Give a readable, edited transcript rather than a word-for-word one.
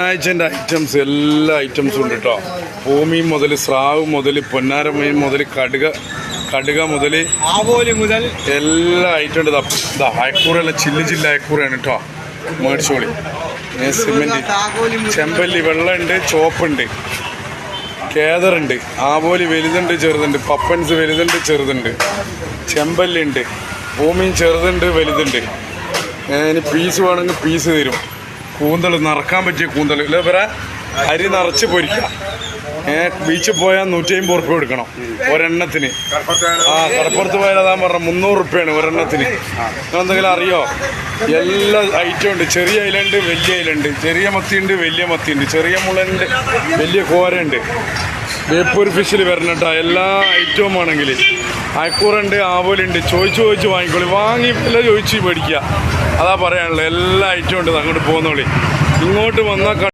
ആഴ്ചൻ്റെ items എല്ലാ ഐറ്റംസും ഉണ്ട് കേട്ടോ. ഭൂമി മുതൽ സ്രാവ് മുതൽ പൊന്നാര മീൻ മുതൽ കടുക മുതൽ ആവോലി മുതൽ എല്ലാ ഐറ്റം ഉണ്ട്. അയക്കൂറല്ല ചില്ല് അയക്കൂറയാണ് കേട്ടോ. മേടിച്ചോളി. സിമെന്റ് ചെമ്പല്ലി വെള്ളമുണ്ട്, ചോപ്പുണ്ട്, കേദറുണ്ട്, ആവോലി വലുതുണ്ട് ചെറുതുണ്ട്, പപ്പൻസ് വലുതുണ്ട് ചെറുതുണ്ട്, ചെമ്പല്ലി ഉണ്ട്, ഭൂമിയും ചെറുതുണ്ട് വലുതുണ്ട്. ഇനി പീസ് വേണമെങ്കിൽ പീസ് തരും. കൂന്തൽ നിറക്കാൻ പറ്റിയ കൂന്തൽ ഇല്ല, ഇവരെ അരി നിറച്ച് പൊരിക്കാം. ബീച്ചിൽ പോയാൽ 150 ഉറുപ്പ്യ കൊടുക്കണം ഒരെണ്ണത്തിന്. കടപ്പുറത്ത് പോയാൽ അതാ പറഞ്ഞ 300 ഉറുപ്പ്യാണ് ഒരെണ്ണത്തിന്. നിങ്ങളെന്തെങ്കിലും അറിയോ? എല്ലാ ഐറ്റം ഉണ്ട്. ചെറിയ അയിലുണ്ട്, വലിയ അയിലുണ്ട്, ചെറിയ മത്തിയുണ്ട്, വലിയ മത്തിയുണ്ട്, ചെറിയ മുളയുണ്ട്, വലിയ കോരയുണ്ട്. ബേപ്പൂർ ഫിഷിൽ വരണട്ടോ എല്ലാ ഐറ്റവും ആണെങ്കിൽ. അയക്കൂറുണ്ട്, ആവോലുണ്ട്. ചോദിച്ച് വാങ്ങിക്കോളി. വില ചോദിച്ച് മേടിക്കുക. അതാ പറയാനുള്ളത്. എല്ലാ ഐറ്റവും ഉണ്ട്. അങ്ങോട്ട് പോകുന്നോളി. ഇങ്ങോട്ട് വന്നാൽ